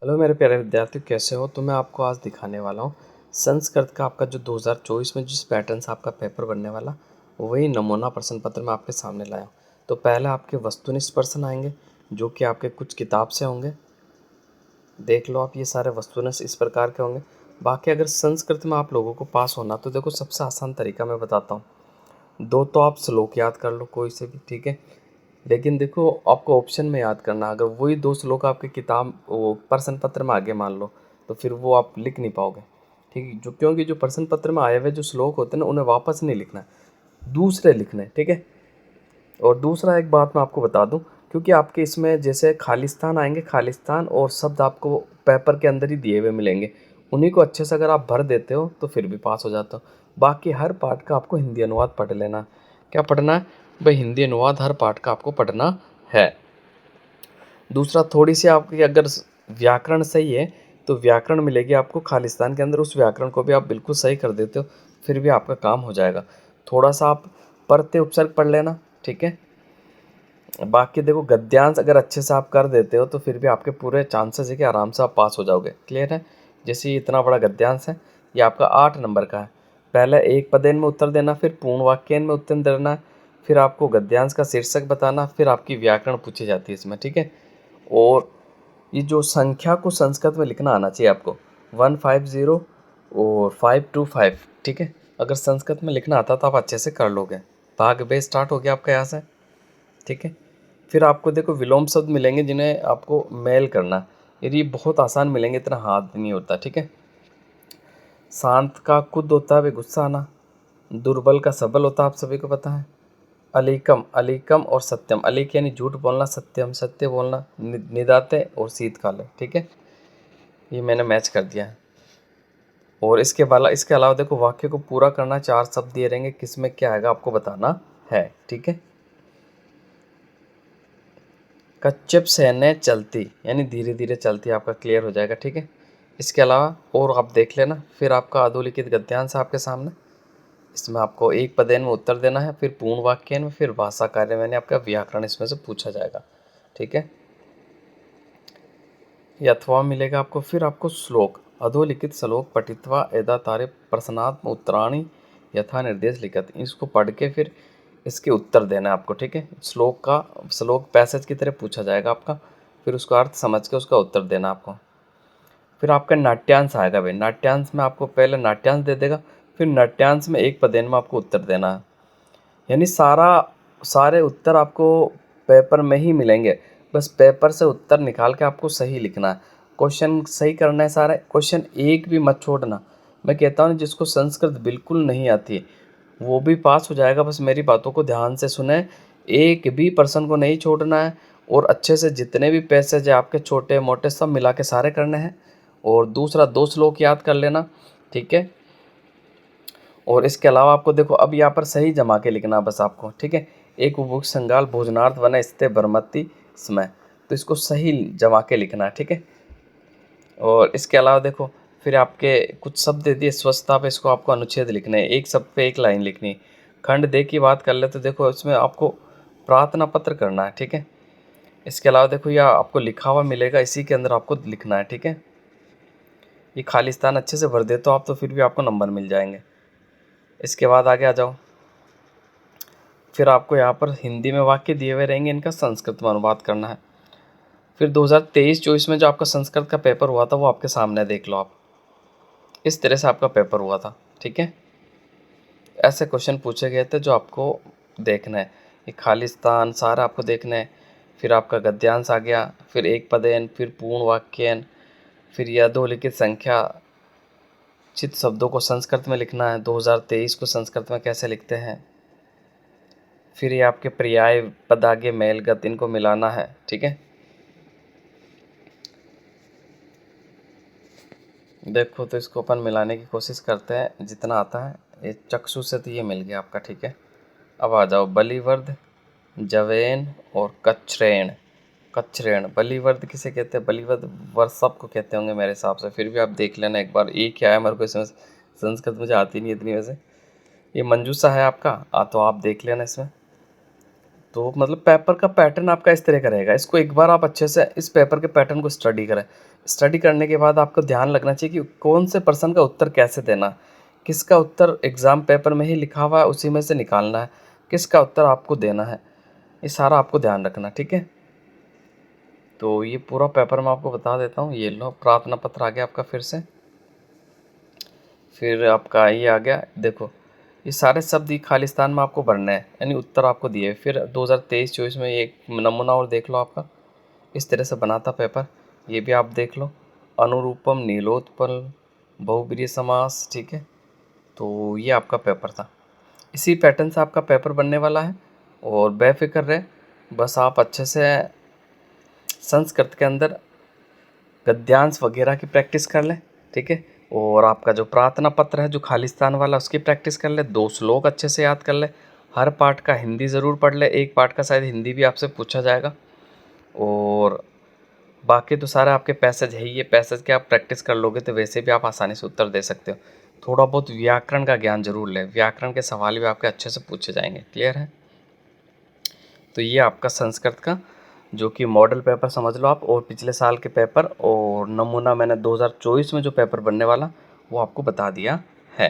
Hello मेरे प्यारे विद्यार्थी, कैसे हो? तो मैं आपको आज दिखाने वाला हूँ संस्कृत का आपका जो 2024 में जिस पैटर्न से आपका पेपर बनने वाला वही नमूना प्रश्न पत्र मैं आपके सामने लाया हूँ। तो पहले आपके वस्तुनिष्ठ प्रश्न आएंगे जो कि आपके कुछ किताब से होंगे। देख लो आप, ये सारे वस्तुनिष्ठ इस प्रकार के होंगे। बाकी अगर संस्कृत में आप लोगों को पास होना तो देखो, सबसे आसान तरीका मैं बताता हूँ। दो तो आप श्लोक याद कर लो कोई से भी, ठीक है। लेकिन देखो, आपको ऑप्शन में याद करना, अगर वही दो श्लोक आपके किताब वो प्रश्न पत्र में आगे मान लो तो फिर वो आप लिख नहीं पाओगे, ठीक है। क्योंकि जो प्रश्न पत्र में आए हुए जो श्लोक होते हैं ना, उन्हें वापस नहीं लिखना है, दूसरे लिखने, ठीक है। और दूसरा एक बात मैं आपको बता दूं, क्योंकि आपके इसमें जैसे खालिस्तान आएंगे, खालिस्तान और शब्द आपको पेपर के अंदर ही दिए हुए मिलेंगे, उन्हीं को अच्छे से अगर आप भर देते हो तो फिर भी पास हो जाते हो। बाकी हर पाठ का आपको हिंदी अनुवाद पढ़ लेना। क्या पढ़ना है भाई? हिंदी अनुवाद हर पाठ का आपको पढ़ना है। दूसरा, थोड़ी सी आपकी अगर व्याकरण सही है तो व्याकरण मिलेगी आपको खालिस्तान के अंदर, उस व्याकरण को भी आप बिल्कुल सही कर देते हो फिर भी आपका काम हो जाएगा। थोड़ा सा आप प्रत्यय उपसर्ग पढ़ लेना, ठीक है। बाकी देखो, गद्यांश अगर अच्छे से आप कर देते हो तो फिर भी आपके पूरे चांसेस है कि आराम से आप पास हो जाओगे। क्लियर है? जैसे ये इतना बड़ा गद्यांश है, ये आपका 8 नंबर का है। पहले एक पदेन में उत्तर देना, फिर पूर्ण वाक्यन में उत्तर देना, फिर आपको गद्यांश का शीर्षक बताना, फिर आपकी व्याकरण पूछी जाती है इसमें, ठीक है। और ये जो संख्या को संस्कृत में लिखना आना चाहिए आपको, 150 और 525, ठीक है। अगर संस्कृत में लिखना आता तो आप अच्छे से कर लोगे। भाग बे स्टार्ट हो गया आपका यहाँ से, ठीक है। फिर आपको देखो विलोम शब्द मिलेंगे जिन्हें आपको मेल करना, यदि ये बहुत आसान मिलेंगे, इतना हाथ नहीं होता, ठीक है। शांत का कुद होता है वे गुस्सा आना, दुर्बल का सबल होता है, आप सभी को पता है। अलीकम, अलीकम और सत्यम, अलीक यानी झूठ बोलना, सत्यम सत्य बोलना, निदाते और शीतकाल, ठीक है। ये मैंने मैच कर दिया है। और इसके अलावा देखो, वाक्य को पूरा करना, 4 शब्द दिए रहेंगे, किसमें क्या आएगा आपको बताना है, ठीक है। कच्चप सहने चलती यानी धीरे धीरे चलती, आपका क्लियर हो जाएगा, ठीक है। इसके अलावा और आप देख लेना, फिर आपका अधोलिखित गद्यांश आपके सामने, इसमें आपको एक पदेन में उत्तर देना है, फिर पूर्ण वाक्य में, फिर भाषा कार्य में आपका व्याकरण इसमें से पूछा जाएगा, ठीक है। ये अथवा मिलेगा आपको। फिर आपको श्लोक, अधोलिखित श्लोक पठित्वा यदा तारे प्रश्नात्म उत्तराणि यथा निर्देश लिखत, इसको पढ़ के फिर इसके उत्तर देना है आपको, ठीक है। श्लोक पैसेज की तरह पूछा जाएगा आपका, फिर उसका अर्थ समझ के उसका उत्तर देना आपको। फिर आपका नाट्यांश आएगा भाई, नाट्यांश में आपको पहले नाट्यांश दे देगा, फिर नाट्यांश में एक पदेन में आपको उत्तर देना है। यानी सारे उत्तर आपको पेपर में ही मिलेंगे, बस पेपर से उत्तर निकाल के आपको सही लिखना है, क्वेश्चन सही करना है सारे, क्वेश्चन एक भी मत छोड़ना। मैं कहता हूँ जिसको संस्कृत बिल्कुल नहीं आती वो भी पास हो जाएगा, बस मेरी बातों को ध्यान से सुने, एक भी पर्सन को नहीं छोड़ना है। और अच्छे से जितने भी पैसेज है आपके छोटे मोटे सब मिला के सारे करने हैं। और दूसरा, 2 श्लोक याद कर लेना, ठीक है। और इसके अलावा आपको देखो, अब यहाँ पर सही जमा के लिखना बस आपको, ठीक है। एक उपभोग संगाल भोजनार्थ वन स्ते बरमती समय, तो इसको सही जमा के लिखना है, ठीक है। और इसके अलावा देखो, फिर आपके कुछ शब्द दे दिए स्वच्छता पे, इसको आपको अनुच्छेद लिखने हैं, एक शब्द पे एक लाइन लिखनी। खंड दे की बात कर ले तो देखो, इसमें आपको प्रार्थना पत्र करना है, ठीक है। इसके अलावा देखो, यह आपको लिखा हुआ मिलेगा, इसी के अंदर आपको लिखना है, ठीक है। ये खालिस्तान अच्छे से भर दे तो आप, तो फिर भी आपको नंबर मिल जाएंगे। इसके बाद आगे आ जाओ। फिर आपको यहाँ पर हिंदी में वाक्य दिए हुए रहेंगे, इनका संस्कृत में अनुवाद करना है। फिर 2023-24 में जो आपका संस्कृत का पेपर हुआ था वो आपके सामने देख लो आप, इस तरह से आपका पेपर हुआ था, ठीक है। ऐसे क्वेश्चन पूछे गए थे जो आपको देखना है, ये खालिस्तान सारा आपको देखना है। फिर आपका गद्यांश आ गया, फिर एक पदेन, फिर पूर्ण वाक्यन, फिर यह अधोलिखित संख्या चित शब्दों को संस्कृत में लिखना है, 2023 को संस्कृत में कैसे लिखते हैं। फिर ये आपके पर्याय पद आगे मेलगत, इनको मिलाना है, ठीक है। देखो तो इसको अपन मिलाने की कोशिश करते हैं जितना आता है। ये चक्षु से तो ये मिल गया आपका, ठीक है। अब आ जाओ, बलिवर्द, जवेन और कच्छ्रेण। कच्छ्रेण, बलिवर्द किसे कहते हैं? बलिवर्द वर्ष सबको कहते होंगे मेरे हिसाब से, फिर भी आप देख लेना एक बार, ये क्या है मेरे को इसमें संस्कृत मुझे आती नहीं इतनी वैसे। ये मंजूषा है आपका, तो आप देख लेना इसमें। तो मतलब पेपर का पैटर्न आपका इस तरह का रहेगा, इसको एक बार आप अच्छे से इस पेपर के पैटर्न को स्टडी करें, स्टडी करने के बाद आपको ध्यान लगना चाहिए कि कौन से प्रश्न का उत्तर कैसे देना है, किसका उत्तर एग्ज़ाम पेपर में ही लिखा हुआ है उसी में से निकालना है, किसका उत्तर आपको देना है, ये सारा आपको ध्यान रखना, ठीक है। तो ये पूरा पेपर मैं आपको बता देता हूँ। ये लो प्रार्थना पत्र आ गया आपका फिर से, फिर आपका ये आ गया, देखो ये सारे शब्द ही खालिस्तान में आपको भरने हैं, यानी उत्तर आपको दिए। फिर 2023-24 में एक नमूना और देख लो, आपका इस तरह से बना था पेपर, ये भी आप देख लो। अनुरूपम, नीलोत्पल, बहुब्रीहि समास, ठीक है। तो ये आपका पेपर था, इसी पैटर्न से आपका पेपर बनने वाला है। और बेफिक्र रहे, बस आप अच्छे से संस्कृत के अंदर गद्यांश वगैरह की प्रैक्टिस कर लें, ठीक है। और आपका जो प्रार्थना पत्र है जो खालिस्तान वाला, उसकी प्रैक्टिस कर ले, 2 श्लोक अच्छे से याद कर ले, हर पार्ट का हिंदी ज़रूर पढ़ ले, एक पार्ट का शायद हिंदी भी आपसे पूछा जाएगा। और बाकी तो सारे आपके पैसेज है ही, ये पैसेज के आप प्रैक्टिस कर लोगे तो वैसे भी आप आसानी से उत्तर दे सकते हो। थोड़ा बहुत व्याकरण का ज्ञान जरूर लें, व्याकरण के सवाल भी आपके अच्छे से पूछे जाएंगे। क्लियर है। तो ये आपका संस्कृत का जो कि मॉडल पेपर समझ लो आप, और पिछले साल के पेपर और नमूना मैंने 2024 में जो पेपर बनने वाला वो आपको बता दिया है।